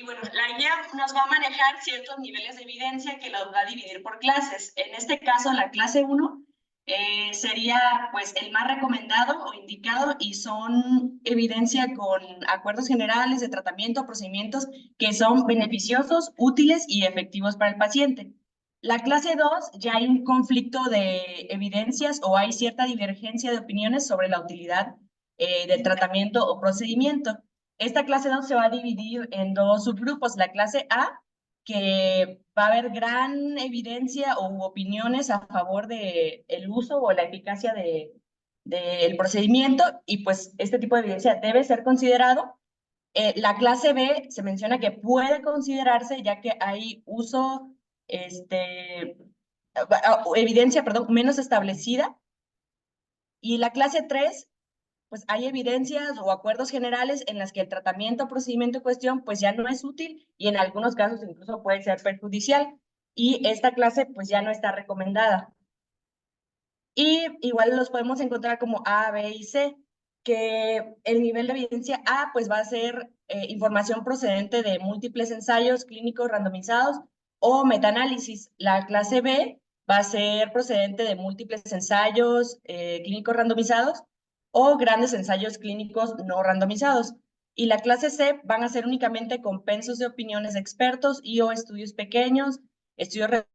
Y bueno, la guía nos va a manejar ciertos niveles de evidencia que los va a dividir por clases. En este caso, la clase 1 sería pues el más recomendado o indicado y son evidencia con acuerdos generales de tratamiento, procedimientos que son beneficiosos, útiles y efectivos para el paciente. La clase 2 ya hay un conflicto de evidencias o hay cierta divergencia de opiniones sobre la utilidad del tratamiento o procedimiento. Esta clase 2 se va a dividir en dos subgrupos. La clase A, que va a haber gran evidencia o opiniones a favor del uso o la eficacia del procedimiento, y pues este tipo de evidencia debe ser considerado. La clase B se menciona que puede considerarse ya que hay uso, evidencia, perdón, menos establecida. Y la clase 3 pues hay evidencias o acuerdos generales en las que el tratamiento o procedimiento en cuestión pues ya no es útil y en algunos casos incluso puede ser perjudicial, y esta clase pues ya no está recomendada. Y igual los podemos encontrar como A, B y C, que el nivel de evidencia A pues va a ser información procedente de múltiples ensayos clínicos randomizados o metaanálisis. La clase B va a ser procedente de múltiples ensayos clínicos randomizados o grandes ensayos clínicos no randomizados. Y la clase C van a ser únicamente compensos de opiniones de expertos y o estudios pequeños, estudios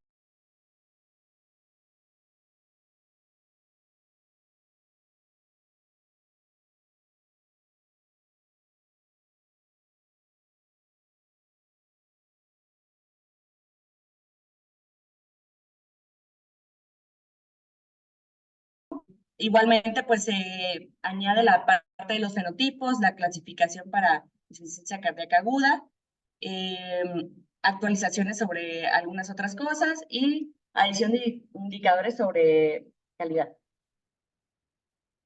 igualmente, pues se añade la parte de los fenotipos, la clasificación para insuficiencia cardíaca aguda, eh, actualizaciones sobre algunas otras cosas y adición de indicadores sobre calidad.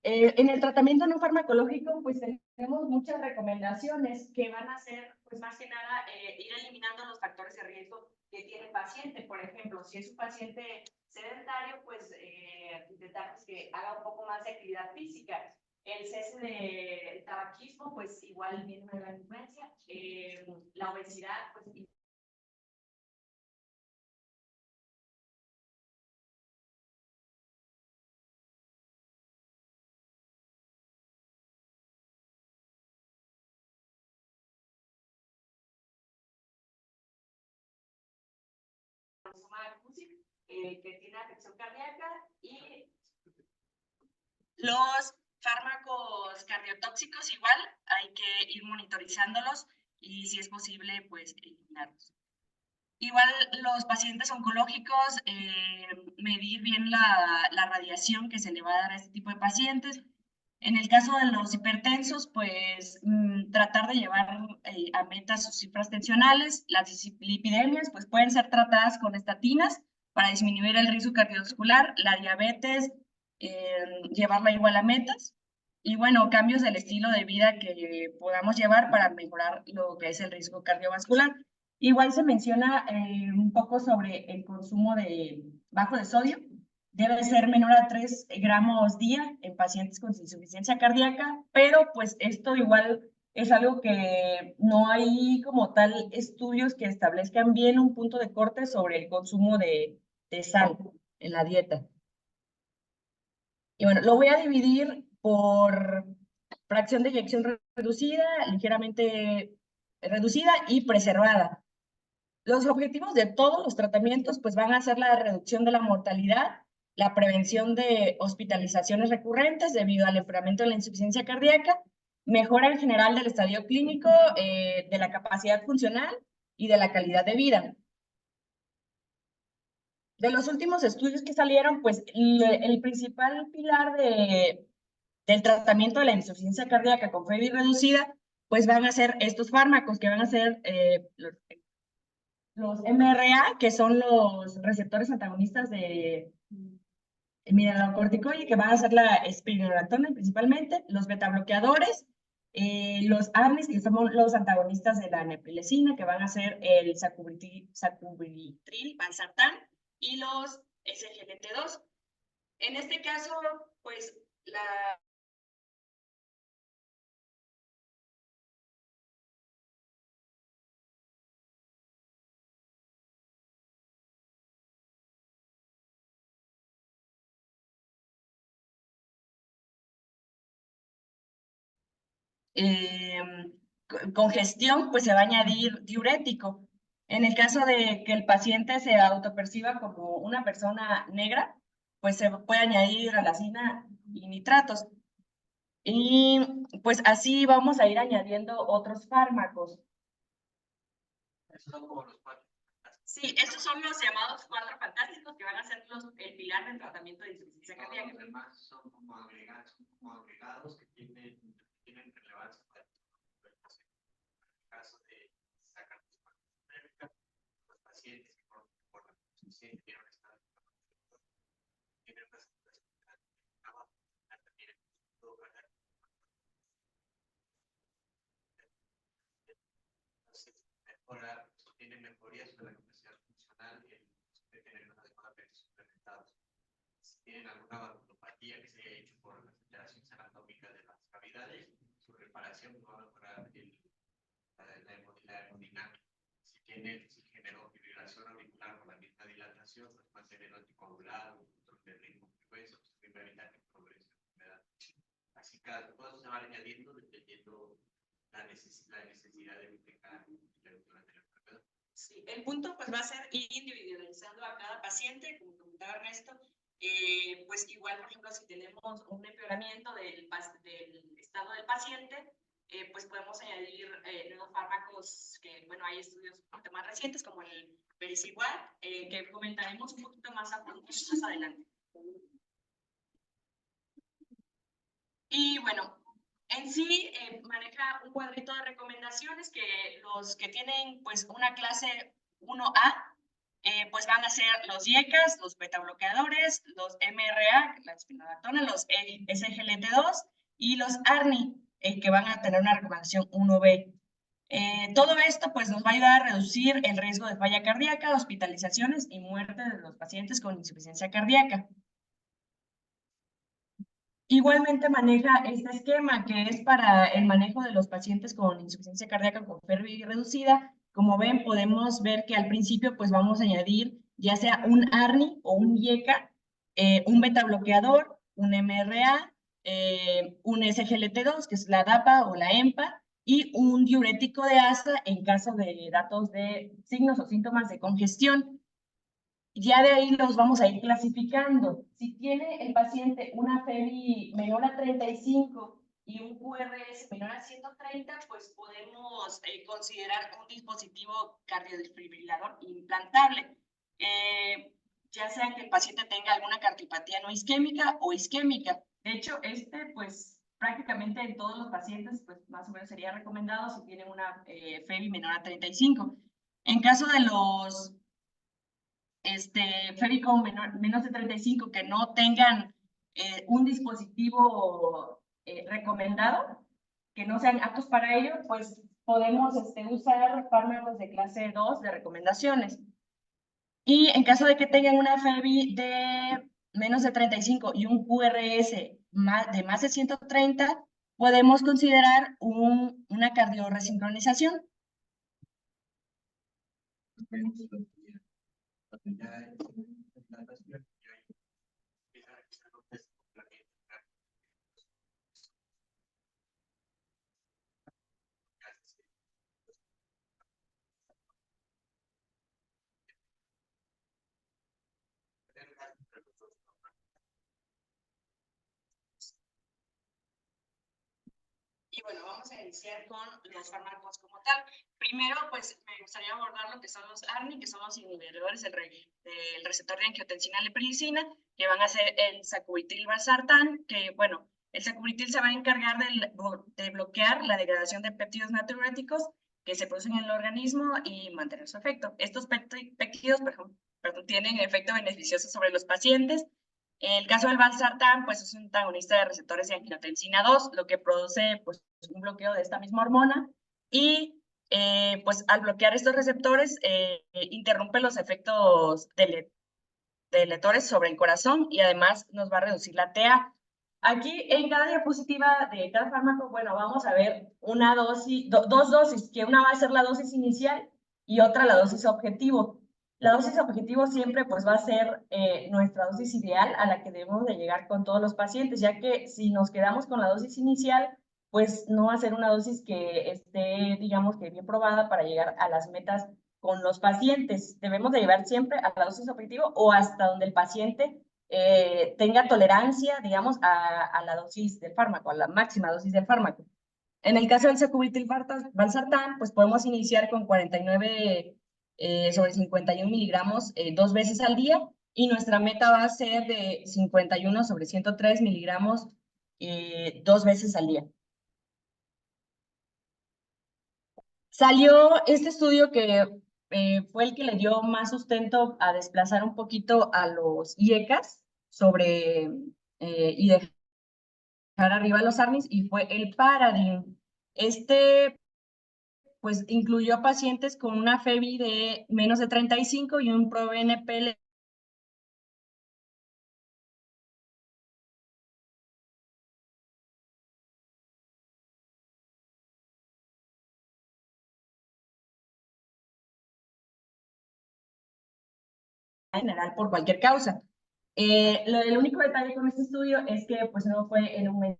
En el tratamiento no farmacológico, pues tenemos muchas recomendaciones que van a ser, pues más que nada, ir eliminando los factores de riesgo que tiene el paciente. Por ejemplo, si es un paciente sedentario, pues intentar que haga un poco más de actividad física. El cese del tabaquismo, pues igual viene una gran influencia. La obesidad, pues que tiene afección cardíaca, y los fármacos cardiotóxicos igual hay que ir monitorizándolos y si es posible pues eliminarlos. Igual los pacientes oncológicos, medir bien la radiación que se le va a dar a este tipo de pacientes. En el caso de los hipertensos, pues tratar de llevar a meta sus cifras tensionales. Las dislipidemias pues pueden ser tratadas con estatinas para disminuir el riesgo cardiovascular. La diabetes, llevarla igual a metas. Y bueno, cambios del estilo de vida que podamos llevar para mejorar lo que es el riesgo cardiovascular. Igual se menciona un poco sobre el consumo de bajo de sodio. Debe ser menor a 3 gramos día en pacientes con insuficiencia cardíaca, pero pues esto igual es algo que no hay como tal estudios que establezcan bien un punto de corte sobre el consumo de sal en la dieta. Y bueno, lo voy a dividir por fracción de eyección reducida, ligeramente reducida y preservada. Los objetivos de todos los tratamientos pues van a ser la reducción de la mortalidad, la prevención de hospitalizaciones recurrentes debido al empeoramiento de la insuficiencia cardíaca, mejora en general del estadio clínico, de la capacidad funcional y de la calidad de vida. De los últimos estudios que salieron, pues el principal pilar del tratamiento de la insuficiencia cardíaca con FEBI reducida, pues van a ser estos fármacos que van a ser los MRA, que son los receptores antagonistas de mineralocorticoide, que van a ser la espironolactona principalmente, los betabloqueadores, los ARNIs, que son los antagonistas de la neprilecina, que van a ser el sacubitril, valsartán, y los SGLT2. En este caso, pues la congestión, pues se va a añadir diurético. En el caso de que el paciente se autoperciba como una persona negra, pues se puede añadir ralacina y nitratos. Y pues así vamos a ir añadiendo otros fármacos. Sí, estos son los llamados 4 fantásticos que van a ser el pilar del tratamiento de insuficiencia cardíaca. Los demás son como agregados que tienen relevancia para el caso de sacar los pacientes que por la insuficiencia tienen un estado tienen una situación también entonces mejorar, tiene mejorías sobre la capacidad funcional de tener una adecuada presión suplementados. Si tienen alguna valvulopatía que se haya hecho por las alteraciones anatómicas de las cavidades, su reparación va a mejorar la hemodinámica. Si generó fibrilación auricular por la misma dilatación, pues va a ser el anticoagulado, un control de ritmo frecuencia, pues va a evitar que progrese la enfermedad. Así que todo eso se va añadiendo dependiendo la necesidad de detectar la durante la enfermedad. Sí, el punto pues va a ser ir individualizando a cada paciente, como comentaba Ernesto, pues igual, por ejemplo, si tenemos un empeoramiento del estado del paciente, pues podemos añadir nuevos fármacos que, bueno, hay estudios un poquito más recientes, como el Vericiguat, que comentaremos un poquito más a fondo más adelante. Y bueno, en sí maneja un cuadrito de recomendaciones que los que tienen pues una clase 1A, pues van a ser los IECAS, los betabloqueadores, los MRA, la espinolatona, los SGLT2 y los ARNI, que van a tener una recomendación 1B. Todo esto pues nos va a ayudar a reducir el riesgo de falla cardíaca, hospitalizaciones y muerte de los pacientes con insuficiencia cardíaca. Igualmente maneja este esquema que es para el manejo de los pacientes con insuficiencia cardíaca con FERVI reducida. Como ven, podemos ver que al principio pues vamos a añadir ya sea un ARNI o un IECA, un beta bloqueador, un MRA, un SGLT2, que es la DAPA o la EMPA, y un diurético de asa en caso de datos de signos o síntomas de congestión. Ya de ahí los vamos a ir clasificando. Si tiene el paciente una FEBI menor a 35 y un QRS menor a 130, pues podemos considerar un dispositivo cardiodesfibrilador implantable. Ya sea que el paciente tenga alguna cardiopatía no isquémica o isquémica. De hecho, pues prácticamente en todos los pacientes, pues más o menos sería recomendado si tienen una FEBI menor a 35. En caso de los FEBI con menos de 35 que no tengan un dispositivo recomendado, que no sean aptos para ello, pues podemos usar fármacos de clase 2 de recomendaciones. Y en caso de que tengan una FEBI de menos de 35 y un QRS de más de 130, podemos considerar una cardioresincronización. Y bueno, vamos a iniciar con los fármacos como tal. Primero, pues me gustaría abordar lo que son los ARNI, que son los inhibidores del receptor de angiotensina-lepridicina, que van a ser el sacubitril/valsartán, que bueno, el sacubitril se va a encargar de bloquear la degradación de péptidos natriuréticos que se producen en el organismo y mantener su efecto. Estos péptidos, perdón, tienen efecto beneficioso sobre los pacientes. El caso del valsartán, pues es un antagonista de receptores de angiotensina 2, lo que produce pues un bloqueo de esta misma hormona y pues al bloquear estos receptores interrumpe los efectos deletores sobre el corazón y además nos va a reducir la TA. Aquí en cada diapositiva de cada fármaco, bueno, vamos a ver una dosis, dos dosis, que una va a ser la dosis inicial y otra la dosis objetivo. La dosis objetivo siempre pues va a ser nuestra dosis ideal a la que debemos de llegar con todos los pacientes, ya que si nos quedamos con la dosis inicial, pues no hacer una dosis que esté, digamos, que bien probada para llegar a las metas con los pacientes. Debemos de llevar siempre a la dosis objetivo o hasta donde el paciente tenga tolerancia, digamos, a la dosis del fármaco, a la máxima dosis del fármaco. En el caso del sacubitril/valsartán, pues podemos iniciar con 49 sobre 51 miligramos 2 veces al día, y nuestra meta va a ser de 51 sobre 103 miligramos 2 veces al día. Salió este estudio que fue el que le dio más sustento a desplazar un poquito a los IECAS y dejar arriba los ARNIs, y fue el Paradigm. Pues incluyó pacientes con una FEBI de menos de 35 y un ProBNP en general por cualquier causa. El único detalle con este estudio es que pues no fue en un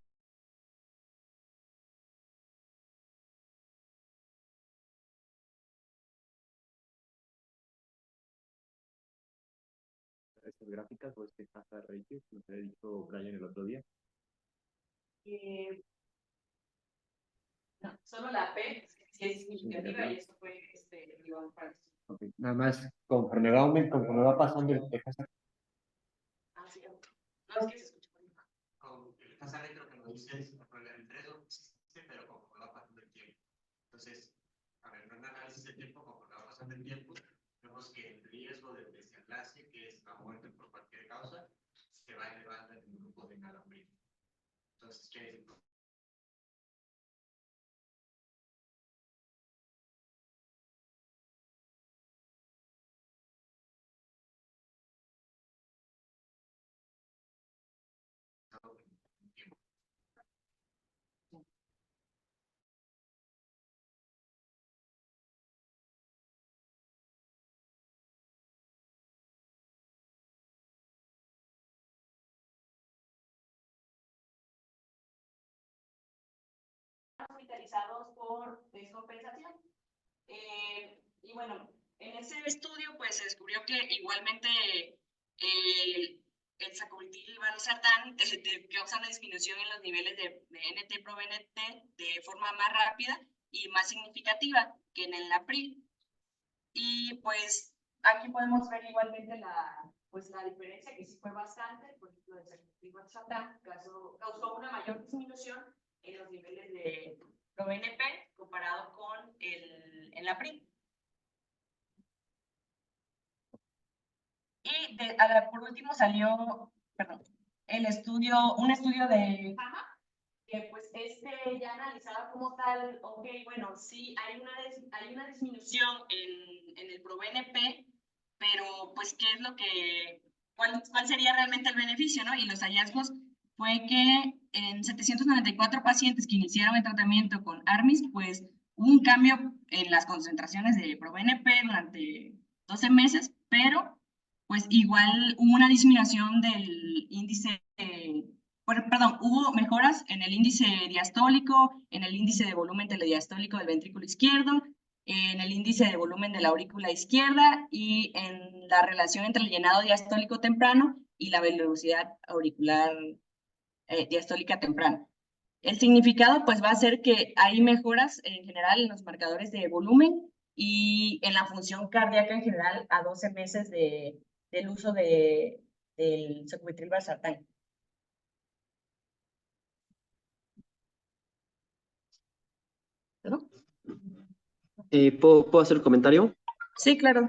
estas gráficas o este hazard ratio, como te había dicho Brian el otro día. No, solo la P sí es significativa, y eso fue igual para Okay. Nada más, conforme va pasando el hazard. no, es que se escucha. Con el hazard ratio que nos dice es el 3 existe, pero conforme va pasando el tiempo. Entonces, a ver, en un análisis de tiempo, conforme va pasando el tiempo, vemos que el riesgo de desenlace, que es la muerte por cualquier causa, se va elevando en el grupo de enalapril. Entonces, ¿qué es? Hospitalizados por descompensación. Y bueno, en ese estudio pues se descubrió que igualmente el sacubitril/valsartán causa una disminución en los niveles de NT-proBNP de forma más rápida y más significativa que en el Lapril. Y pues aquí podemos ver igualmente la diferencia, que sí fue bastante. Por ejemplo, el sacubitril/valsartán causó una mayor disminución en los niveles de ProBNP comparado con el Lapril. Y por último salió, perdón, un estudio de JAMA, que pues ya analizaba como tal, ok, bueno, sí hay una disminución en el ProBNP, pero pues ¿qué es cuál sería realmente el beneficio, ¿no? Y los hallazgos fue que en 794 pacientes que iniciaron el tratamiento con ARMIS, pues hubo un cambio en las concentraciones de ProBNP durante 12 meses, pero pues igual hubo una disminución del índice, perdón, hubo mejoras en el índice diastólico, en el índice de volumen telediastólico del ventrículo izquierdo, en el índice de volumen de la aurícula izquierda y en la relación entre el llenado diastólico temprano y la velocidad auricular diastólica temprana. El significado pues va a ser que hay mejoras en general en los marcadores de volumen y en la función cardíaca en general a 12 meses del uso del sacubitril/valsartán. ¿No? ¿Puedo hacer un comentario? Sí, claro.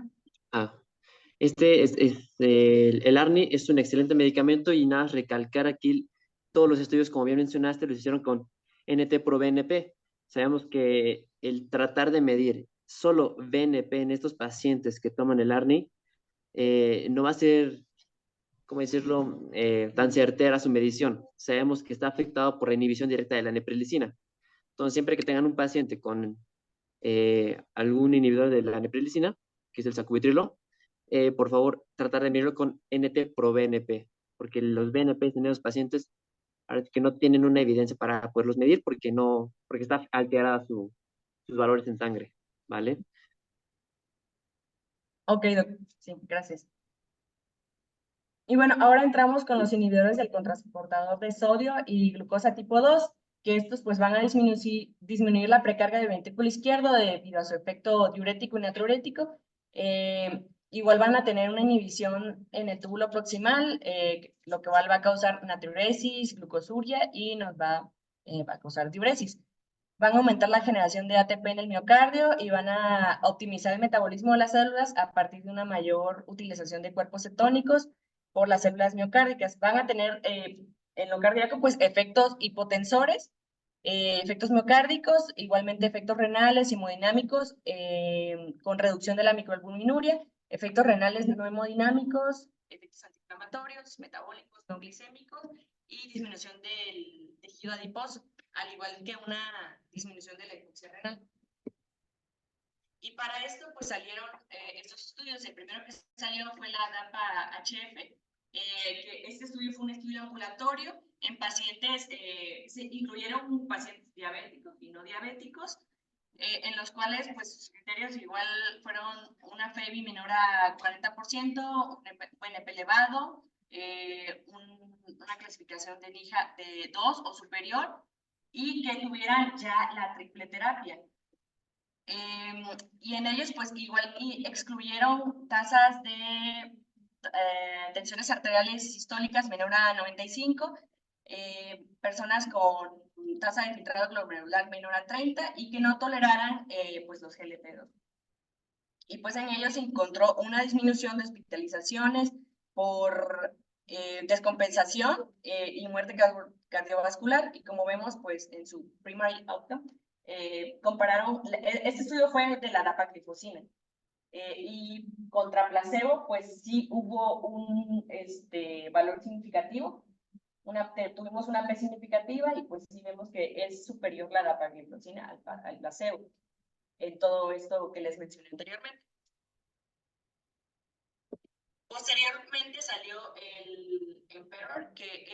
El ARNI es un excelente medicamento, y nada, recalcar aquí todos los estudios, como bien mencionaste, los hicieron con NT-proBNP. Sabemos que el tratar de medir solo BNP en estos pacientes que toman el ARNI no va a ser, ¿cómo decirlo?, tan certera su medición. Sabemos que está afectado por la inhibición directa de la neprilicina. Entonces, siempre que tengan un paciente con algún inhibidor de la neprilicina, que es el sacubitrilo, por favor, tratar de medirlo con NT-proBNP, porque los BNP en esos pacientes ahora sí que no tienen una evidencia para poderlos medir porque está alterada sus valores en sangre, ¿vale? Ok, doctor. Sí, gracias. Y bueno, ahora entramos con los inhibidores del contrasportador de sodio y glucosa tipo 2, que estos pues van a disminuir la precarga del ventrículo izquierdo debido a su efecto diurético y natriurético. Igual van a tener una inhibición en el túbulo proximal, lo que va a causar natriuresis, glucosuria y nos va a causar diuresis. Van a aumentar la generación de ATP en el miocardio y van a optimizar el metabolismo de las células a partir de una mayor utilización de cuerpos cetónicos por las células miocárdicas. Van a tener en lo cardíaco pues efectos hipotensores, efectos miocárdicos, igualmente efectos renales, hemodinámicos, con reducción de la microalbuminuria, efectos renales no hemodinámicos, efectos antiinflamatorios, metabólicos, no glicémicos y disminución del tejido adiposo, al igual que una disminución de la hipoxia renal. Y para esto, pues salieron estos estudios. El primero que salió fue la DAPA-HF, que este estudio fue un estudio ambulatorio en pacientes, se incluyeron pacientes diabéticos y no diabéticos, en los cuales, pues, sus criterios igual fueron una FEBI menor a 40%, un BNP elevado, una clasificación de NIJA de 2 o superior, y que tuvieran ya la triple terapia. Y en ellos, pues, igual y excluyeron tasas de tensiones arteriales sistólicas menor a 95, personas con tasa de filtrado glomerular menor a 30 y que no toleraran pues los GLP-2. Y pues en ellos se encontró una disminución de hospitalizaciones por descompensación y muerte cardiovascular, y como vemos pues en su primary outcome, compararon, este estudio fue de la dapagliflozina, y contra placebo, pues sí hubo un valor significativo, tuvimos una P significativa y pues sí vemos que es superior la dapagliflozina al placebo en todo esto que les mencioné anteriormente. Posteriormente salió el Emperor, que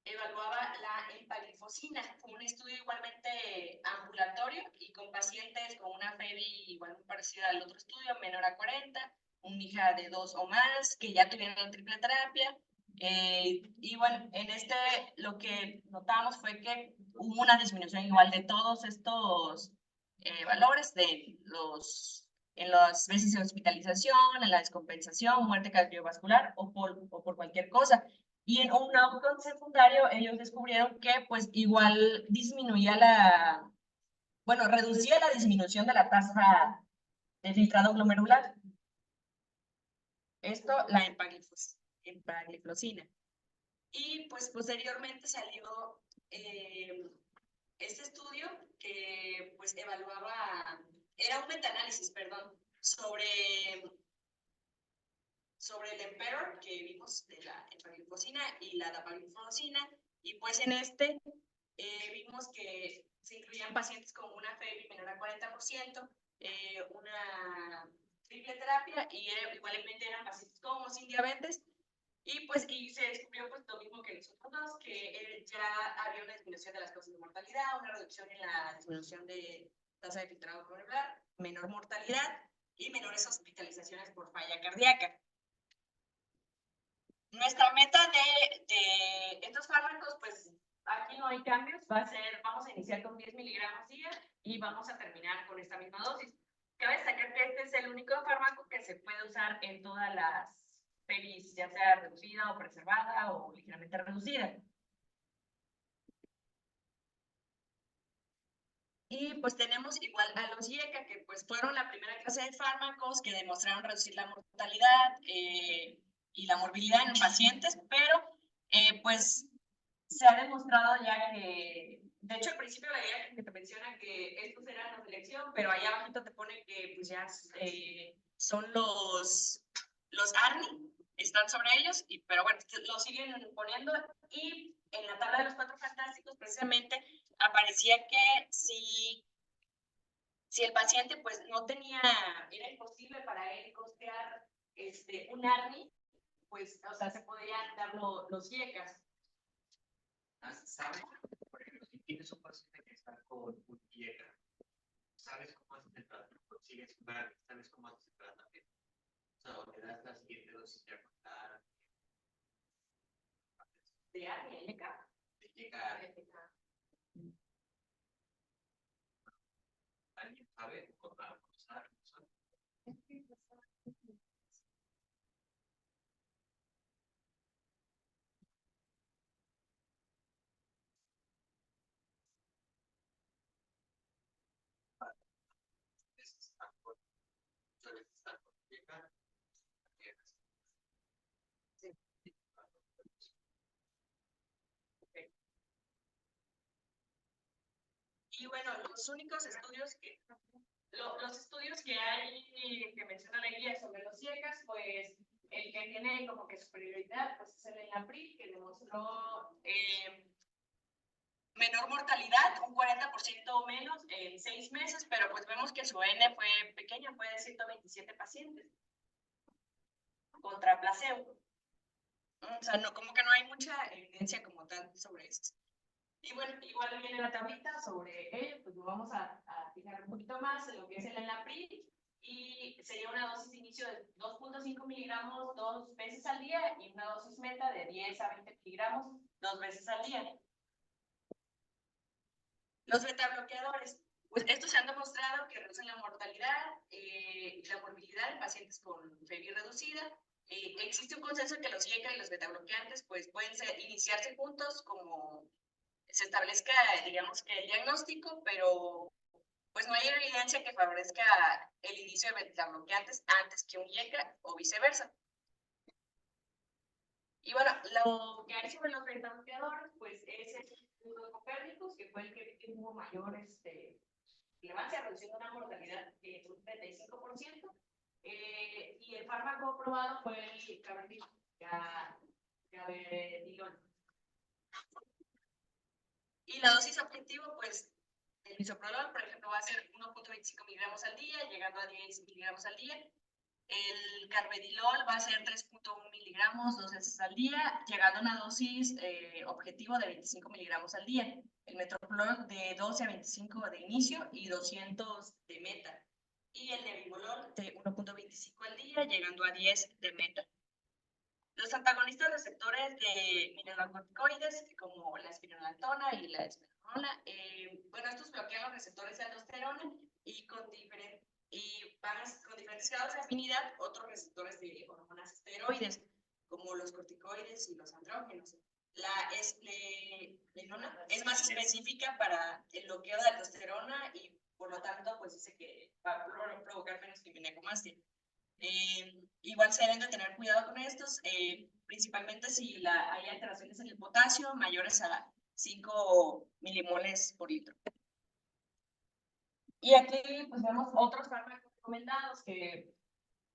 evaluaba la empagliflozina. Fue un estudio igualmente ambulatorio y con pacientes con una FEBI igual muy parecida al otro estudio, menor a 40, un NIJA de 2 o más, que ya tuvieron triple terapia. Y bueno, en lo que notamos fue que hubo una disminución igual de todos estos valores en las veces de hospitalización, en la descompensación, muerte cardiovascular o por cualquier cosa. Y en un outcome secundario, ellos descubrieron que pues igual reducía la disminución de la tasa de filtrado glomerular. Esto, la empagliflozina. Y pues posteriormente salió este estudio que pues evaluaba, era un metaanálisis, perdón, sobre el Emperor que vimos de la empagliflozina y la dapagliflozina, y pues en vimos que se incluían pacientes con una FEBI menor a 40%, una triple terapia, y igualmente eran pacientes con o sin diabetes, y se descubrió pues lo mismo que nosotros dos, que ya había una disminución de las causas de mortalidad, una reducción en la disminución de tasa de filtrado glomerular, menor mortalidad y menores hospitalizaciones por falla cardíaca. Nuestra meta de estos fármacos, pues aquí no hay cambios, vamos a iniciar con 10 miligramos día y vamos a terminar con esta misma dosis. Cabe destacar que este es el único fármaco que se puede usar en todas las FEBIs, ya sea reducida o preservada o ligeramente reducida. Y pues tenemos igual a los IECA, que pues fueron la primera clase de fármacos que demostraron reducir la mortalidad y la morbilidad en pacientes, pero pues se ha demostrado ya que, de hecho al principio la idea que te menciona que estos eran los de elección, pero ahí abajito te pone que pues ya son los ARNI, están sobre ellos, pero bueno, lo siguen poniendo, y en la tabla de los 4 fantásticos precisamente aparecía que si el paciente pues no era imposible para él costear un ARNI, pues, o sea, se podían dar los IECAs. ¿Sabes? Por ejemplo, si tienes un paciente que está con un IECA, ¿sabes cómo haces el tratamiento? Consigues una, ¿sabes cómo haces el tratamiento? O sea, o te das la siguiente dosis de aguantar, De ARNI, de llegar, alguien sabe, o para usar, suele estar con IECA, Y bueno, los únicos estudios los estudios que hay que menciona la guía sobre los IECAS, pues el que tiene como que superioridad pues es el ENAPRIL, que demostró menor mortalidad, un 40% o menos en 6 meses, pero pues vemos que su N fue pequeña, fue de 127 pacientes contra placebo. O sea, no, como que no hay mucha evidencia como tal sobre eso. Y bueno, igual viene la tablita sobre ello, pues lo vamos a fijar un poquito más en lo que es el ENAPRIL, y sería una dosis de inicio de 2.5 miligramos 2 veces al día y una dosis meta de 10 a 20 miligramos 2 veces al día. Los betabloqueadores, pues estos se han demostrado que reducen la mortalidad y la morbilidad en pacientes con febril reducida. Existe un consenso que los IECA y los betabloqueantes pues pueden iniciarse juntos como se establezca, digamos, que el diagnóstico, pero pues no hay evidencia que favorezca el inicio de betabloqueantes antes que un IECA o viceversa. Y bueno, lo que hay sobre los betabloqueadores, pues es el estudio de Copérnicus, que fue el que tuvo mayor relevancia, reduciendo una mortalidad de un 35%, y el fármaco aprobado fue el carvedilol. Y la dosis objetivo, pues, el bisoprolol, por ejemplo, va a ser 1.25 miligramos al día, llegando a 10 miligramos al día. El carvedilol va a ser 3.1 miligramos 2 veces al día, llegando a una dosis objetivo de 25 miligramos al día. El metoprolol de 12 a 25 de inicio y 200 de meta. Y el nebivolol de 1.25 al día, llegando a 10 de meta. Los antagonistas receptores de mineralocorticoides, como la espironolactona y la esperonolactona, bueno, estos bloquean los receptores de aldosterona y con diferentes grados de afinidad otros receptores de hormonas esteroides, como los corticoides y los andrógenos. La esplenolactona es más específica para el bloqueo de aldosterona y por lo tanto pues dice que va a provocar menos ginecomastia. Igual se deben de tener cuidado con estos, principalmente si hay alteraciones en el potasio mayores a 5 milimoles por litro. Y aquí pues vemos otros fármacos recomendados que,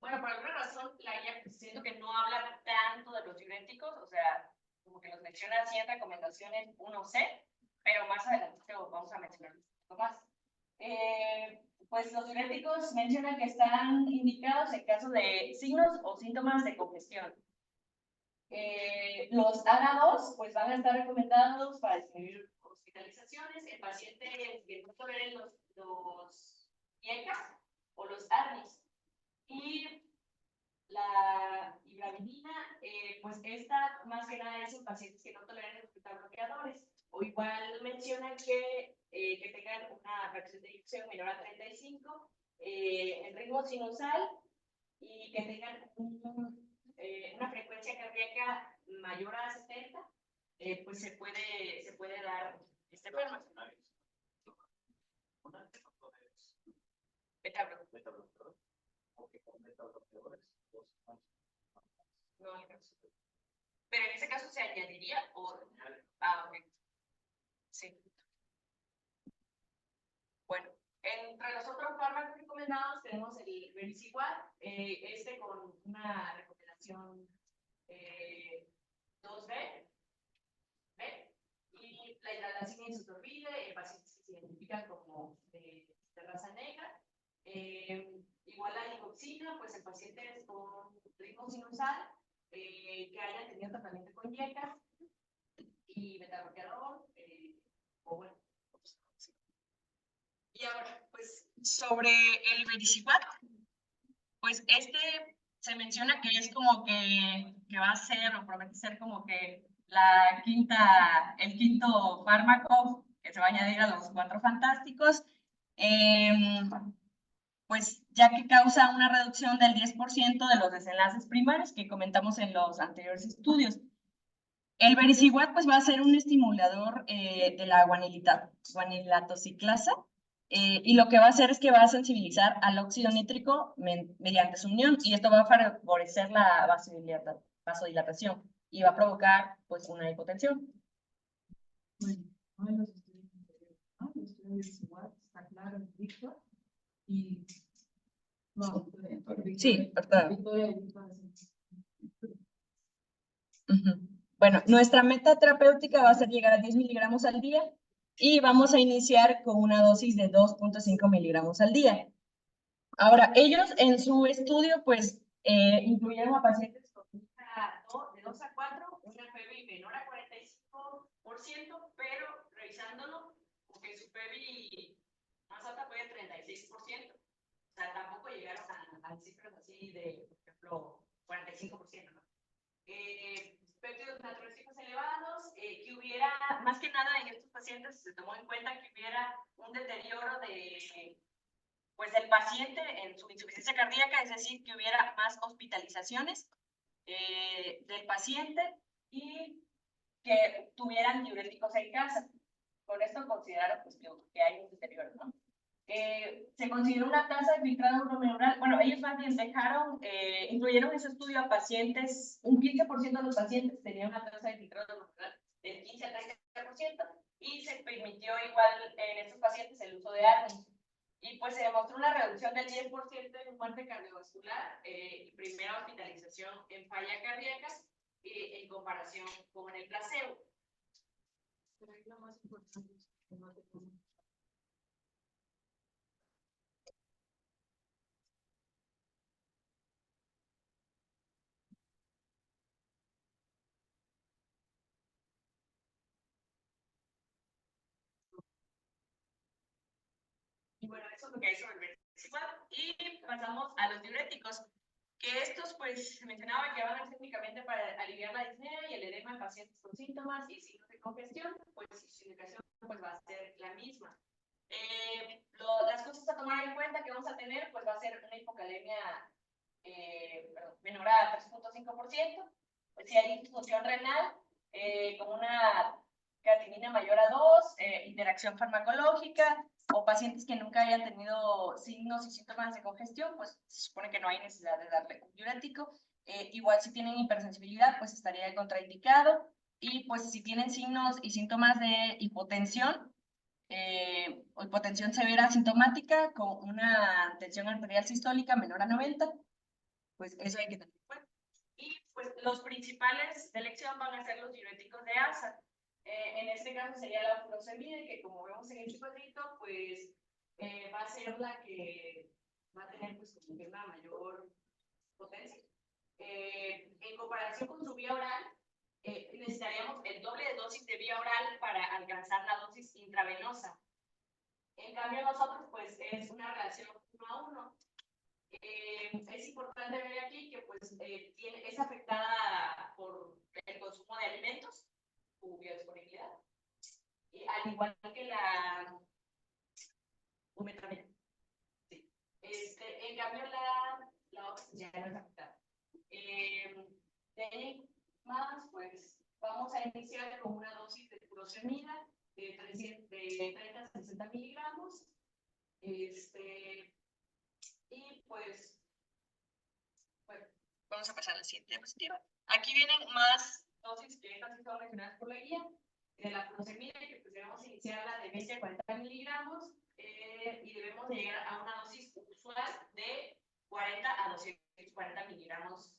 bueno, por alguna razón la guía siento que no habla tanto de los diuréticos, o sea, como que los menciona así en recomendaciones 1C, pero más adelante vamos a mencionar un poco más. Pues los diuréticos mencionan que están indicados en caso de signos o síntomas de congestión. Los AGA2 pues van a estar recomendados para disminuir hospitalizaciones en pacientes que no toleren los IECAS o los ARNIs. Y la ibravidina, pues esta más que nada es en pacientes que no toleran los betabloqueadores. O igual mencionan que tengan una fracción de eyección menor a 35, el ritmo sinusal y que tengan una frecuencia cardíaca mayor a 70, pues se puede dar este fármaco. betabloqueador, porque con betabloqueadores no alcanzo. Pero en ese caso se añadiría o... Ah, ok. Sí. Bueno, entre los otros fármacos recomendados tenemos el Vericiguat, con una recomendación 2B, y la hidralacina insusorbide en pacientes que se identifican como de raza negra. Igual la digoxina, pues en pacientes con ritmo sinusal que hayan tenido tratamiento con IECAS. y betabloqueador, o bueno. Y ahora, pues, sobre el vericiguat, pues se menciona que es como que va a ser, o promete ser como que el quinto fármaco que se va a añadir a los 4 fantásticos, pues ya que causa una reducción del 10% de los desenlaces primarios que comentamos en los anteriores estudios. El vericiguat pues va a ser un estimulador de la guanilatociclasa, y lo que va a hacer es que va a sensibilizar al óxido nítrico mediante su unión, y esto va a favorecer la vasodilatación y va a provocar pues una hipotensión. Bueno, no en los estudios anteriores, ¿no? Los estudios igual, está claro, Víctor, y... No, Sí, verdad. Victoria y Víctor. Bueno, nuestra meta terapéutica va a ser llegar a 10 miligramos al día y vamos a iniciar con una dosis de 2.5 miligramos al día. Ahora, ellos en su estudio, pues, incluyeron a pacientes con de 2 a 4, una PBI menor a 45%, pero revisándolo, porque su PBI más alta fue de 36%. O sea, tampoco llegaron a cifras así de, por ejemplo, 45%, ¿no? Péptidos natriúricos elevados, que hubiera, más que nada en estos pacientes se tomó en cuenta que hubiera un deterioro pues del paciente en su insuficiencia cardíaca, es decir, que hubiera más hospitalizaciones del paciente y que tuvieran diuréticos en casa. Con esto consideraron pues, que hay un deterioro, ¿no? Se consideró una tasa de filtrado glomerular. Bueno, ellos más bien incluyeron en su estudio a pacientes, un 15% de los pacientes tenían una tasa de filtrado glomerular del 15 al 30%, y se permitió igual en estos pacientes el uso de ARNI. Y pues se demostró una reducción del 10% en muerte cardiovascular y primera hospitalización en falla cardíaca en comparación con el placebo. Pero ahí lo más importante es que no te pongas. Y bueno, eso es lo que hay sobre el vericiguat. Y pasamos a los diuréticos, que estos pues se mencionaba que van a ser únicamente para aliviar la disnea y el edema en pacientes con síntomas y signos de congestión, pues su indicación pues va a ser la misma. Las cosas a tomar en cuenta que vamos a tener pues va a ser una hipocalemia menor a 3.5%, pues, si hay disfunción renal con una creatinina mayor a 2, interacción farmacológica, o pacientes que nunca hayan tenido signos y síntomas de congestión, pues se supone que no hay necesidad de darle un diurético. Igual si tienen hipersensibilidad, pues estaría contraindicado. Y pues si tienen signos y síntomas de hipotensión, o hipotensión severa asintomática con una tensión arterial sistólica menor a 90, pues eso hay que tener en cuenta. Y pues los principales de elección van a ser los diuréticos de ASA. En este caso sería la furosemide, que como vemos en este cuadrito, pues va a ser la que va a tener pues como que una mayor potencia. En comparación con su vía oral, necesitaríamos el doble de dosis de vía oral para alcanzar la dosis intravenosa. En cambio nosotros pues es una relación 1:1. Es importante ver aquí que pues, es afectada por el consumo de alimentos, su biodisponibilidad, al igual que la umetralina. Sí. En cambio, la otra ya no es afectada. De ahí más, pues vamos a iniciar con una dosis de furosemida de 30 a 60 miligramos. Y pues, bueno, vamos a pasar a la siguiente diapositiva. Aquí vienen más dosis que estas son mencionadas por la guía. De la furosemida, que pues debemos iniciarla de 20 a 40 miligramos y debemos llegar a una dosis usual de 40 a 240 miligramos.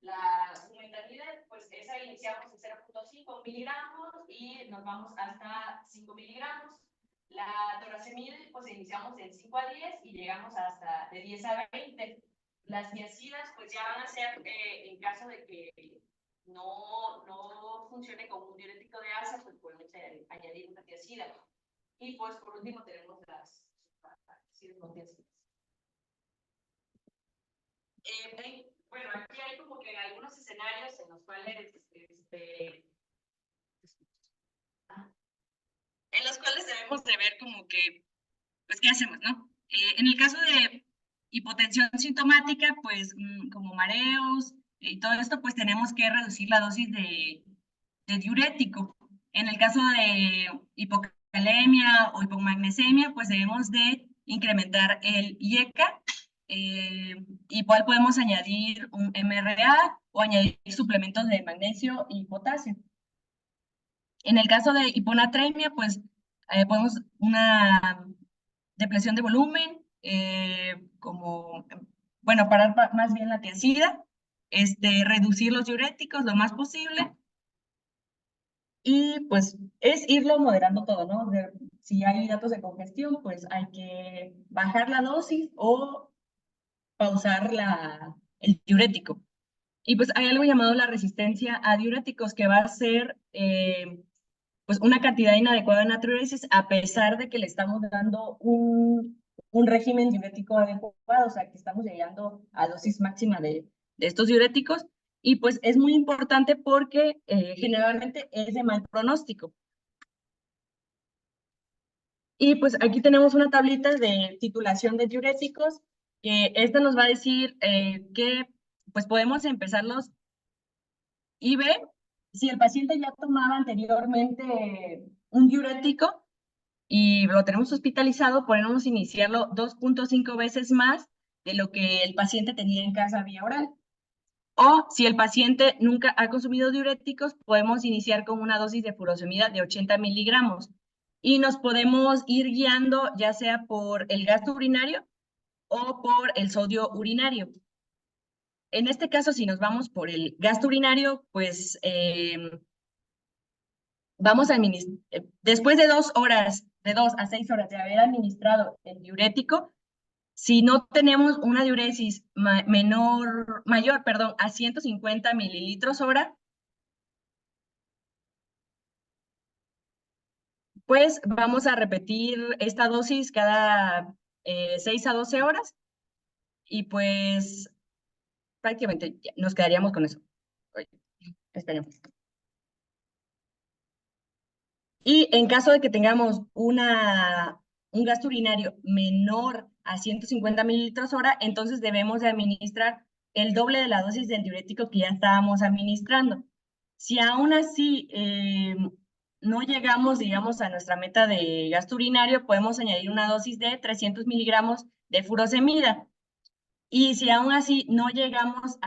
La metanida, pues esa iniciamos en 0.5 miligramos y nos vamos hasta 5 miligramos. La toracemide, pues iniciamos en 5 a 10 y llegamos hasta de 10 a 20. Las niacidas, pues ya van a ser en caso de que no funcione como un diurético de asa, pues podemos añadir una tiacida. Y pues por último tenemos las tiacidas. Bueno, aquí hay como que algunos escenarios en los cuales debemos de ver como que, pues, ¿qué hacemos, no? En el caso de hipotensión sintomática, pues, como mareos y todo esto, pues tenemos que reducir la dosis de diurético. En el caso de hipocalemia o hipomagnesemia, pues debemos de incrementar el IECA, igual podemos añadir un MRA o añadir suplementos de magnesio y potasio. En el caso de hiponatremia, pues podemos una depresión de volumen, bueno, parar más bien la tiacida, reducir los diuréticos lo más posible, y pues es irlo moderando todo, ¿no? Si hay datos de congestión, pues hay que bajar la dosis o pausar el diurético. Y pues hay algo llamado la resistencia a diuréticos, que va a ser pues una cantidad inadecuada de natriuresis a pesar de que le estamos dando un régimen diurético adecuado, o sea, que estamos llegando a dosis máxima de estos diuréticos. Y pues es muy importante porque generalmente es de mal pronóstico. Y pues aquí tenemos una tablita de titulación de diuréticos, que esta nos va a decir que pues podemos empezarlos IV si el paciente ya tomaba anteriormente un diurético y lo tenemos hospitalizado, podemos iniciarlo 2.5 veces más de lo que el paciente tenía en casa vía oral. O si el paciente nunca ha consumido diuréticos, podemos iniciar con una dosis de furosemida de 80 miligramos. Y nos podemos ir guiando ya sea por el gasto urinario o por el sodio urinario. En este caso, si nos vamos por el gasto urinario, pues vamos a administrar, después de 2 horas, de 2 a 6 horas de haber administrado el diurético, si no tenemos una diuresis mayor, a 150 mililitros hora, pues vamos a repetir esta dosis cada 6 a 12 horas y pues prácticamente nos quedaríamos con eso. Oye, esperemos. Y en caso de que tengamos un gasto urinario menor a 150 mililitros hora, entonces debemos de administrar el doble de la dosis del diurético que ya estábamos administrando. Si aún así no llegamos, digamos, a nuestra meta de gasto urinario, podemos añadir una dosis de 300 miligramos de furosemida. Y si aún así no llegamos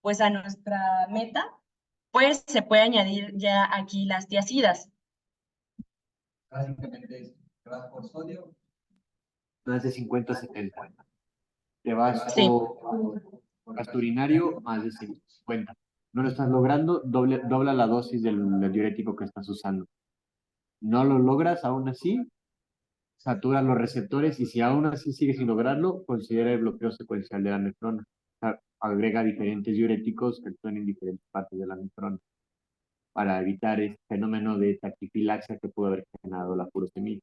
pues a nuestra meta, pues se puede añadir ya aquí las tiacidas. Básicamente es, te vas por sodio. Más de 50-70. Te vas Sí. por gasto urinario, más de 50. No lo estás logrando, dobla la dosis del diurético que estás usando. No lo logras, aún así, satura los receptores y si aún así sigues sin lograrlo, considera el bloqueo secuencial de la nefrona. Agrega diferentes diuréticos que actúan en diferentes partes de la nefrona para evitar este fenómeno de taquifilaxia que puede haber generado la furosemida.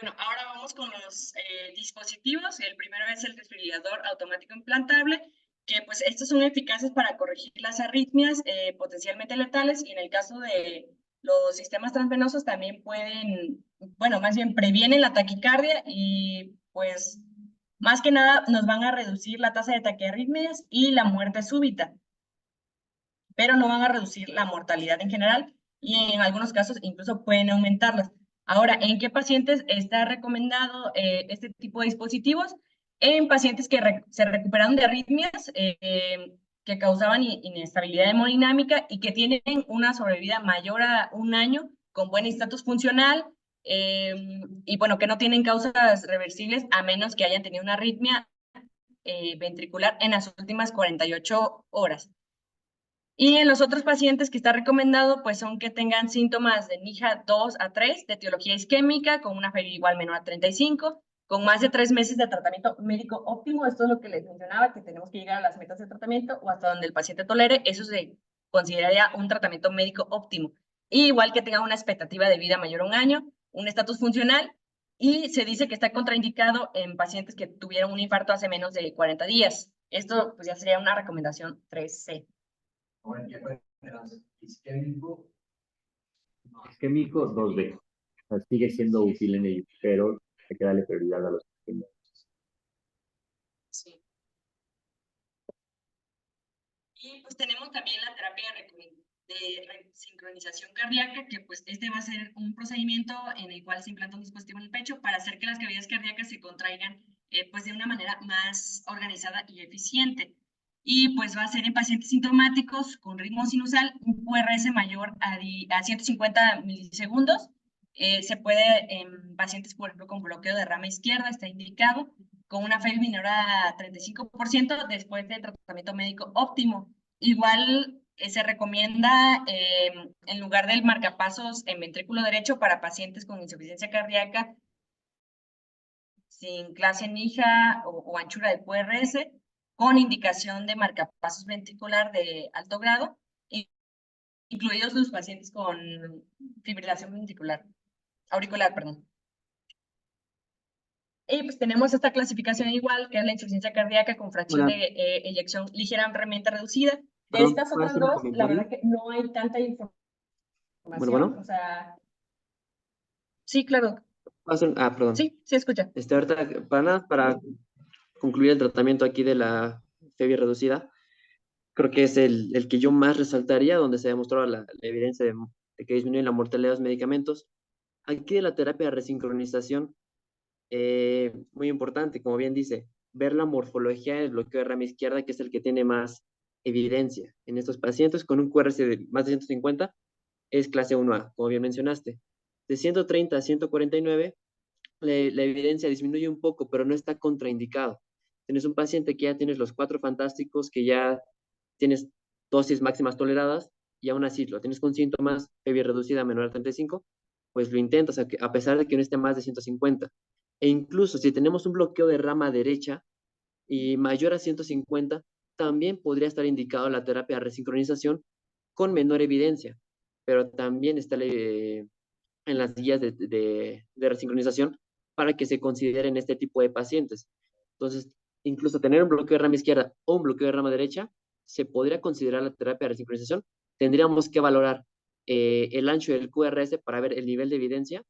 Bueno, ahora vamos con los dispositivos. El primero es el desfibrilador automático implantable, que pues estos son eficaces para corregir las arritmias potencialmente letales, y en el caso de los sistemas transvenosos también pueden, bueno, más bien previenen la taquicardia y pues más que nada nos van a reducir la tasa de taquiarritmias y la muerte súbita, pero no van a reducir la mortalidad en general y en algunos casos incluso pueden aumentarlas. Ahora, ¿en qué pacientes está recomendado este tipo de dispositivos? En pacientes que se recuperaron de arritmias que causaban inestabilidad hemodinámica y que tienen una sobrevida mayor a 1 año con buen estatus funcional y bueno, que no tienen causas reversibles a menos que hayan tenido una arritmia ventricular en las últimas 48 horas. Y en los otros pacientes que está recomendado, pues son que tengan síntomas de NIJA 2 a 3, de etiología isquémica, con una FeB igual menor a 35, con más de 3 meses de tratamiento médico óptimo. Esto es lo que les mencionaba, que tenemos que llegar a las metas de tratamiento o hasta donde el paciente tolere. Eso se consideraría un tratamiento médico óptimo. Y igual que tenga una expectativa de vida mayor a un año, un estatus funcional, y se dice que está contraindicado en pacientes que tuvieron un infarto hace menos de 40 días. Esto pues ya sería una recomendación 3C. Isquémico 2B. O sea, sigue siendo útil en ello, pero hay que darle prioridad a los isquémicos. Sí. Y pues tenemos también la terapia de sincronización cardíaca, que pues este va a ser un procedimiento en el cual se implanta un dispositivo en el pecho para hacer que las cavidades cardíacas se contraigan pues de una manera más organizada y eficiente. Y pues va a ser en pacientes sintomáticos con ritmo sinusal, un QRS mayor a 150 milisegundos. Se puede en pacientes, por ejemplo, con bloqueo de rama izquierda, está indicado, con una FeB menor a 35% después de tratamiento médico óptimo. Igual se recomienda en lugar del marcapasos en ventrículo derecho para pacientes con insuficiencia cardíaca sin clase NIJA o anchura de QRS, con indicación de marcapasos ventricular de alto grado, incluidos los pacientes con fibrilación ventricular, auricular, perdón. Y pues tenemos esta clasificación igual, que es la insuficiencia cardíaca con fracción Hola. de eyección ligeramente reducida. De Perdón, estas ¿puedo otras hacer un dos, la verdad comentario? que no hay tanta información. Bueno. O sea, sí, claro. Perdón. Sí, sí escucha. Ahorita, para nada, para concluir el tratamiento aquí de la FeB reducida, creo que es el que yo más resaltaría, donde se ha demostrado la evidencia de que disminuye la mortalidad de los medicamentos. Aquí de la terapia de resincronización, muy importante, como bien dice, ver la morfología del bloqueo de rama izquierda, que es el que tiene más evidencia en estos pacientes con un QRS de más de 150, es clase 1A, como bien mencionaste. De 130 a 149, la evidencia disminuye un poco, pero no está contraindicado. Tienes un paciente que ya tienes los 4 fantásticos, que ya tienes dosis máximas toleradas, y aún así lo tienes con síntomas, FeB reducida menor a 35, pues lo intentas, a pesar de que no esté más de 150. E incluso si tenemos un bloqueo de rama derecha y mayor a 150, también podría estar indicado la terapia de resincronización con menor evidencia, pero también está en las guías de resincronización para que se consideren este tipo de pacientes. Entonces, incluso tener un bloqueo de rama izquierda o un bloqueo de rama derecha, se podría considerar la terapia de resincronización. Tendríamos que valorar el ancho del QRS para ver el nivel de evidencia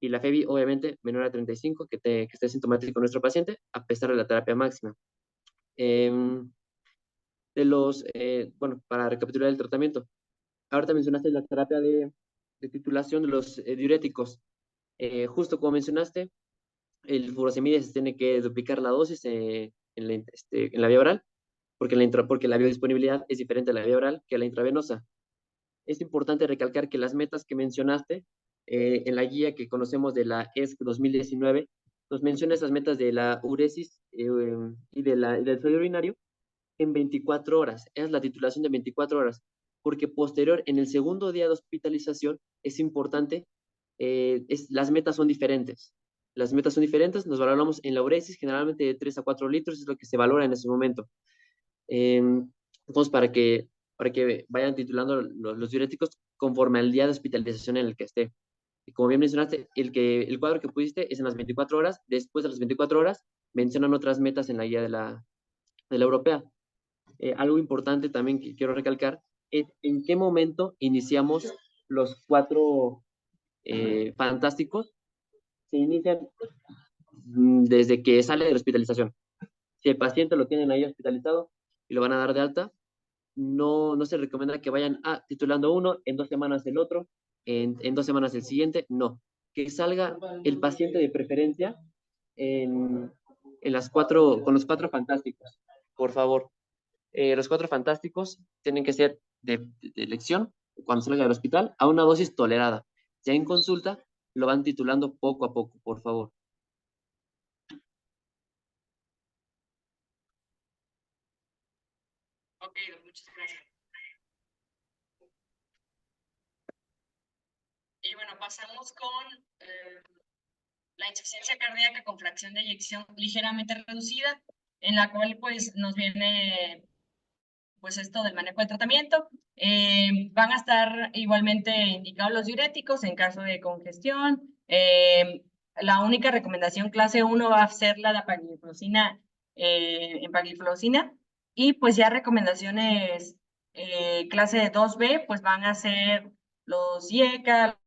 y la FeB, obviamente, menor a 35, que esté sintomático nuestro paciente, a pesar de la terapia máxima. Bueno, para recapitular el tratamiento, ahorita mencionaste la terapia de titulación de los diuréticos. Justo como mencionaste, el furosemide se tiene que duplicar la dosis en la vía oral, porque la biodisponibilidad es diferente a la vía oral que a la intravenosa. Es importante recalcar que las metas que mencionaste en la guía que conocemos de la ESC 2019, nos menciona esas metas de la uresis y del suelo urinario en 24 horas. Es la titulación de 24 horas, porque posterior, en el segundo día de hospitalización, es importante, las metas son diferentes. Las metas son diferentes, nos valoramos en la uresis, generalmente de 3 a 4 litros, es lo que se valora en ese momento. Entonces, para que vayan titulando los diuréticos conforme al día de hospitalización en el que esté. Y como bien mencionaste, el cuadro que pusiste es en las 24 horas. Después de las 24 horas, mencionan otras metas en la guía de la europea. Algo importante también que quiero recalcar es en qué momento iniciamos los 4 fantásticos. Se inician desde que sale de la hospitalización. Si el paciente lo tienen ahí hospitalizado y lo van a dar de alta, no se recomienda que vayan titulando uno, en 2 semanas el otro, en 2 semanas el siguiente, no. Que salga el paciente de preferencia con los 4 fantásticos, por favor. Los 4 fantásticos tienen que ser de elección cuando salga del hospital a una dosis tolerada. Ya en consulta lo van titulando poco a poco, por favor. Ok, muchas gracias. Y bueno, pasamos con la insuficiencia cardíaca con fracción de eyección ligeramente reducida, en la cual pues nos viene pues esto del manejo del tratamiento. Van a estar igualmente indicados los diuréticos en caso de congestión. La única recomendación clase 1 va a ser la dapagliflozina, empagliflozina, y pues ya recomendaciones clase 2B pues van a ser los IECA,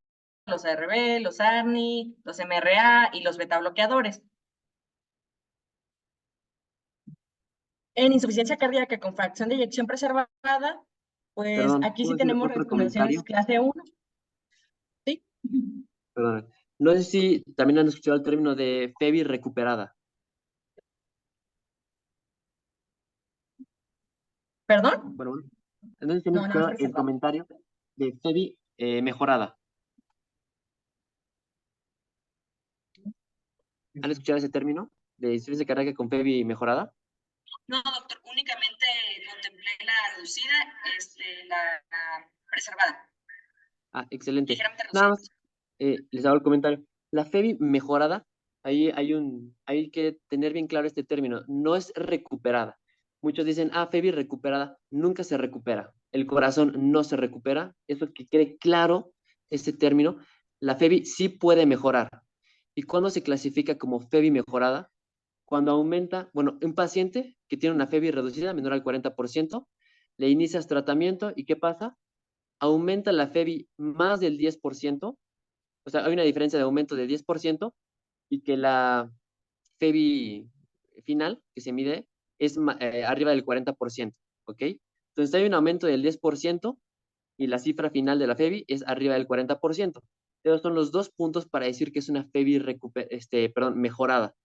los ARB, los ARNI, los MRA y los beta bloqueadores. En insuficiencia cardíaca con fracción de eyección preservada, pues Perdón, aquí sí ¿puedo hacer tenemos otro recomendaciones comentario? clase 1. ¿Sí? Perdón. No sé si también han escuchado el término de FEBI recuperada. ¿Perdón? Bueno, no sé si han No, nada más escuchado el preservado. comentario de FEBI mejorada. ¿Han escuchado ese término de insuficiencia cardíaca con FEBI mejorada? No, doctor, únicamente contemplé la reducida, la preservada, Ah, excelente. ligeramente Nada reducida. más, les hago el comentario. La FEBI mejorada, ahí hay que tener bien claro este término, no es recuperada. Muchos dicen, FEBI recuperada, nunca se recupera. El corazón no se recupera, eso que quede claro este término. La FEBI sí puede mejorar. ¿Y cuándo se clasifica como FEBI mejorada? Cuando aumenta, bueno, un paciente que tiene una FEBI reducida, menor al 40%, le inicias tratamiento y ¿qué pasa? Aumenta la FEBI más del 10%, o sea, hay una diferencia de aumento de 10% y que la FEBI final que se mide es arriba del 40%, ¿ok? Entonces hay un aumento del 10% y la cifra final de la FEBI es arriba del 40%. Esos son los dos puntos para decir que es una FEBI mejorada.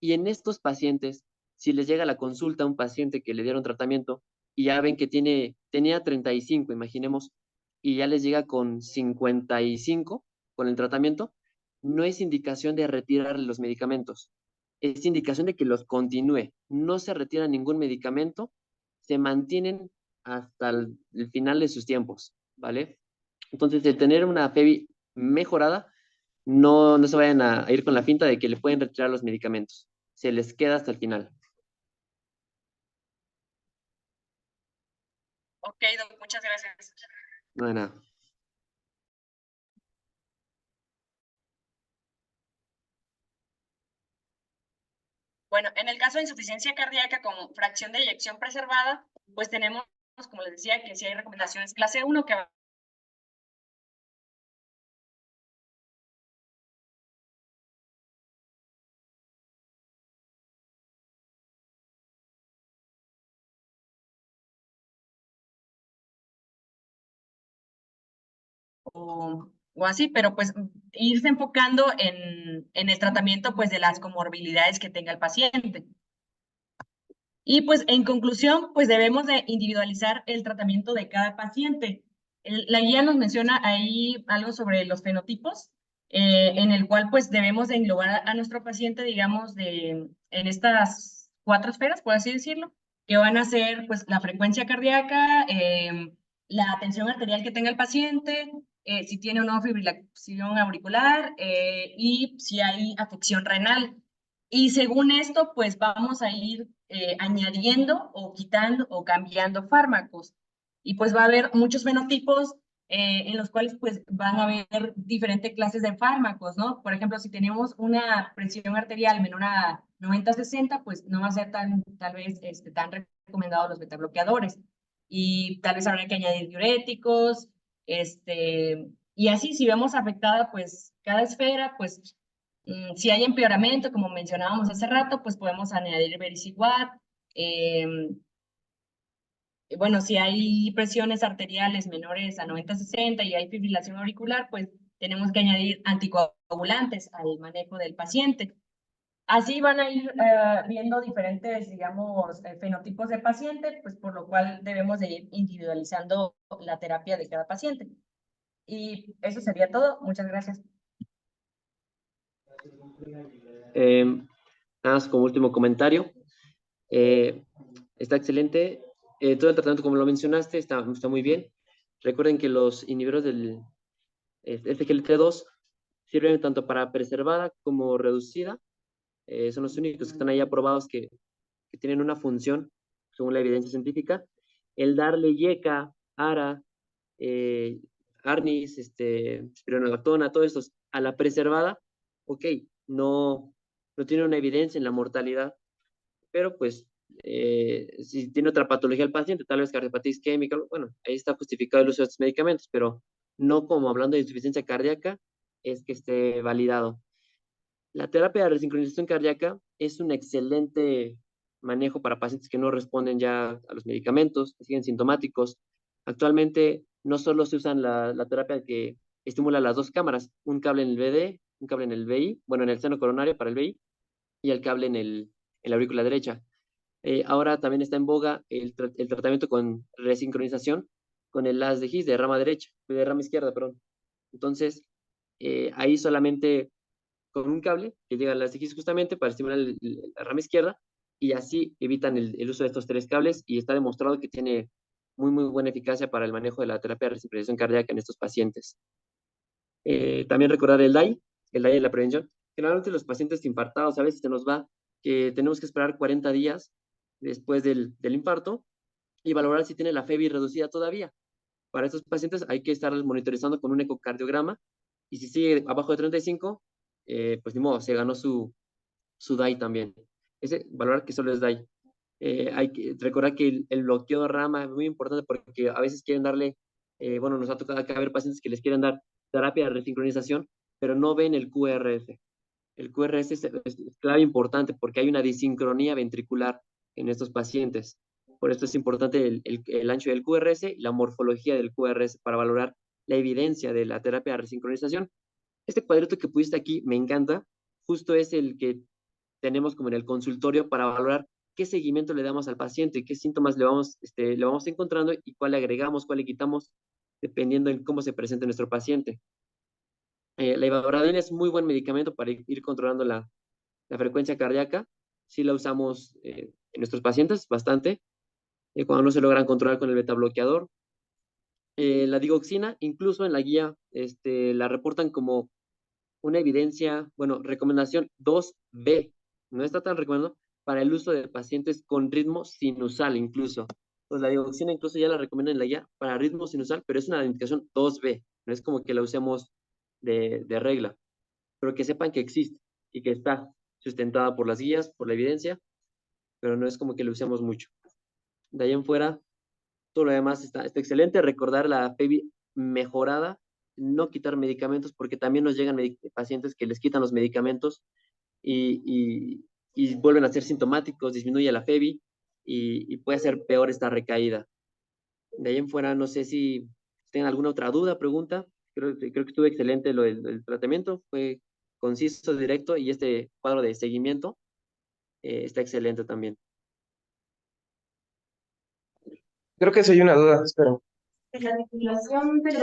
Y en estos pacientes, si les llega a la consulta a un paciente que le dieron tratamiento y ya ven que tenía 35, imaginemos, y ya les llega con 55 con el tratamiento, no es indicación de retirar los medicamentos, es indicación de que los continúe. No se retira ningún medicamento, se mantienen hasta el final de sus tiempos, ¿vale? Entonces, de tener una FEBI mejorada, no se vayan a ir con la finta de que le pueden retirar los medicamentos. Se les queda hasta el final. Ok, doc, muchas gracias. No hay nada. Bueno, en el caso de insuficiencia cardíaca con fracción de eyección preservada, pues tenemos, como les decía, que sí hay recomendaciones clase 1 que o así, pero pues irse enfocando en el tratamiento pues de las comorbilidades que tenga el paciente. Y pues en conclusión, pues debemos de individualizar el tratamiento de cada paciente. La guía nos menciona ahí algo sobre los fenotipos, en el cual pues debemos de englobar a nuestro paciente, digamos, en estas 4 esferas, por así decirlo, que van a ser pues la frecuencia cardíaca, la tensión arterial que tenga el paciente, si tiene o no fibrilación auricular y si hay afección renal. Y según esto, pues vamos a ir añadiendo o quitando o cambiando fármacos. Y pues va a haber muchos fenotipos en los cuales pues van a haber diferentes clases de fármacos, ¿no? Por ejemplo, si tenemos una presión arterial menor a 90-60, pues no va a ser tal vez tan recomendado los betabloqueadores. Y tal vez habrá que añadir diuréticos, y así si vemos afectada pues cada esfera, pues si hay empeoramiento, como mencionábamos hace rato, pues podemos añadir Vericiguat. Bueno, si hay presiones arteriales menores a 90-60 y hay fibrilación auricular, pues tenemos que añadir anticoagulantes al manejo del paciente. Así van a ir viendo diferentes, digamos, fenotipos de paciente, pues por lo cual debemos de ir individualizando la terapia de cada paciente. Y eso sería todo. Muchas gracias. Nada más como último comentario. Está excelente. Todo el tratamiento, como lo mencionaste, está muy bien. Recuerden que los inhibidores Este GLT2 sirve tanto para preservada como reducida. Son los únicos que están ahí aprobados que tienen una función, según la evidencia científica. El darle yeca, ara, arnis, espironolactona, todos estos a la preservada, ok, no tiene una evidencia en la mortalidad, pero pues si tiene otra patología el paciente, tal vez cardiopatía isquémica, bueno, ahí está justificado el uso de estos medicamentos, pero no como hablando de insuficiencia cardíaca, es que esté validado. La terapia de resincronización cardíaca es un excelente manejo para pacientes que no responden ya a los medicamentos, que siguen sintomáticos. Actualmente no solo se usan la terapia que estimula las dos cámaras, un cable en el VD, un cable en el VI, bueno, en el seno coronario para el VI, y el cable en la aurícula derecha. Ahora también está en boga el tratamiento con resincronización con el LAS de His de rama izquierda, perdón. Entonces, ahí solamente con un cable que llega al LAS de His justamente para estimular la rama izquierda y así evitan el uso de estos tres cables y está demostrado que tiene muy buena eficacia para el manejo de la terapia de resincronización cardíaca en estos pacientes. También recordar el DAI de la prevención. Generalmente los pacientes infartados a veces se nos va que tenemos que esperar 40 días después del infarto y valorar si tiene la FEBI reducida todavía. Para estos pacientes hay que estar monitorizando con un ecocardiograma y si sigue abajo de 35, pues ni modo, se ganó su DAI también. Ese valorar que solo es DAI. Hay que recordar que el bloqueo de rama es muy importante porque a veces quieren darle, bueno, nos ha tocado acá ver pacientes que les quieren dar terapia de resincronización, pero no ven el QRS. El QRS es clave importante porque hay una disincronía ventricular en estos pacientes. Por esto es importante el ancho del QRS y la morfología del QRS para valorar la evidencia de la terapia de resincronización. Este cuadrito que pusiste aquí me encanta. Justo es el que tenemos como en el consultorio para valorar qué seguimiento le damos al paciente, qué síntomas le vamos encontrando y cuál le agregamos, cuál le quitamos, dependiendo de cómo se presente nuestro paciente. La ivabradina es muy buen medicamento para ir controlando la frecuencia cardíaca. Sí la usamos en nuestros pacientes bastante, cuando no se logran controlar con el beta bloqueador. La digoxina, incluso en la guía, la reportan como una evidencia, bueno, recomendación 2B, no está tan recomendado para el uso de pacientes con ritmo sinusal incluso. Pues la digoxina incluso ya la recomiendan en la guía para ritmo sinusal, pero es una indicación 2B, no es como que la usemos de regla, pero que sepan que existe y que está sustentada por las guías, por la evidencia, pero no es como que lo usemos mucho. De ahí en fuera, todo lo demás está excelente. Recordar la PEVI mejorada, no quitar medicamentos, porque también nos llegan pacientes que les quitan los medicamentos y vuelven a ser sintomáticos, disminuye la FEBI y puede ser peor esta recaída. De ahí en fuera, no sé si tienen alguna otra duda, pregunta. Creo que estuvo excelente el tratamiento, fue conciso, directo y este cuadro de seguimiento está excelente también. Creo que sí hay una duda, espero. La titulación de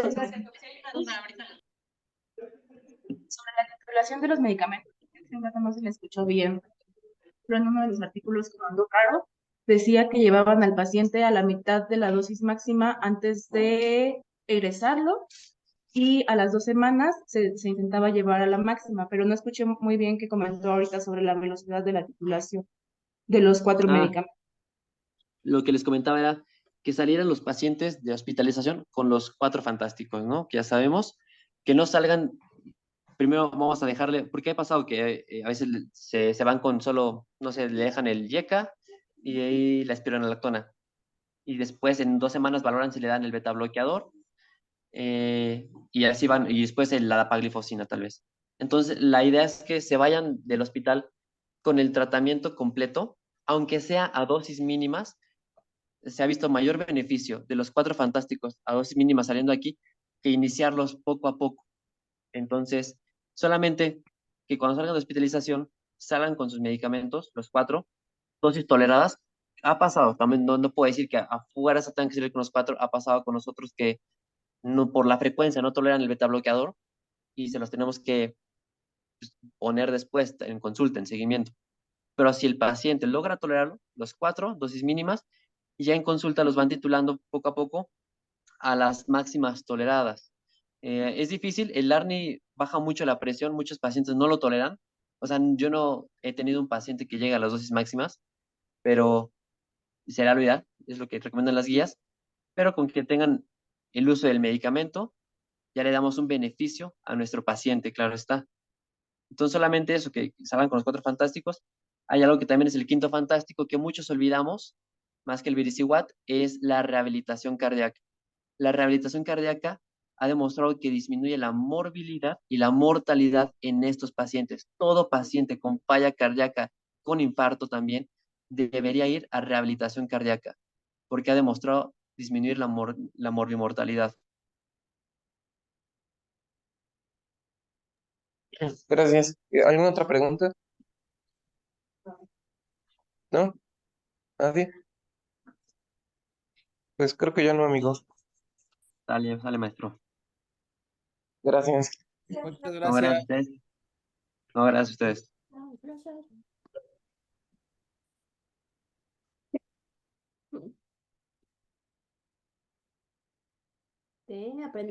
los medicamentos, no se le escuchó bien, pero en uno de los artículos que mandó Caro, decía que llevaban al paciente a la mitad de la dosis máxima antes de egresarlo y a las 2 semanas se intentaba llevar a la máxima, pero no escuché muy bien qué comentó ahorita sobre la velocidad de la titulación de los 4 medicamentos. Lo que les comentaba era que salieran los pacientes de hospitalización con los 4 fantásticos, ¿no? Que ya sabemos, que no salgan, primero vamos a dejarle, porque ha pasado que a veces se van con solo, no sé, le dejan el yeca y ahí la espironolactona. Y después en 2 semanas valoran si le dan el beta bloqueador y así van, y después la dapaglifosina tal vez. Entonces, la idea es que se vayan del hospital con el tratamiento completo, aunque sea a dosis mínimas. Se ha visto mayor beneficio de los 4 fantásticos a dosis mínimas saliendo aquí que iniciarlos poco a poco. Entonces, solamente que cuando salgan de hospitalización, salgan con sus medicamentos, los 4, dosis toleradas. Ha pasado, también no puedo decir que a fuerza tengan que salir con los 4, ha pasado con nosotros que no, por la frecuencia no toleran el beta bloqueador y se los tenemos que poner después en consulta, en seguimiento. Pero si el paciente logra tolerarlo, los 4 dosis mínimas, y ya en consulta los van titulando poco a poco a las máximas toleradas. Es difícil, el ARNI baja mucho la presión, muchos pacientes no lo toleran. O sea, yo no he tenido un paciente que llegue a las dosis máximas, pero será lo ideal, es lo que recomiendan las guías, pero con que tengan el uso del medicamento, ya le damos un beneficio a nuestro paciente, claro está. Entonces, solamente eso, que salgan con los 4 fantásticos. Hay algo que también es el quinto fantástico que muchos olvidamos, más que el Viriciwat, es la rehabilitación cardíaca. La rehabilitación cardíaca ha demostrado que disminuye la morbilidad y la mortalidad en estos pacientes. Todo paciente con falla cardíaca, con infarto también, debería ir a rehabilitación cardíaca, porque ha demostrado disminuir la morbimortalidad. Gracias. ¿Alguna otra pregunta? ¿No? ¿Nadie? Pues creo que ya no, amigo. Sale, sale, maestro. Gracias. Muchas No, gracias a gracias. ustedes. No, gracias a ustedes. Aprendí.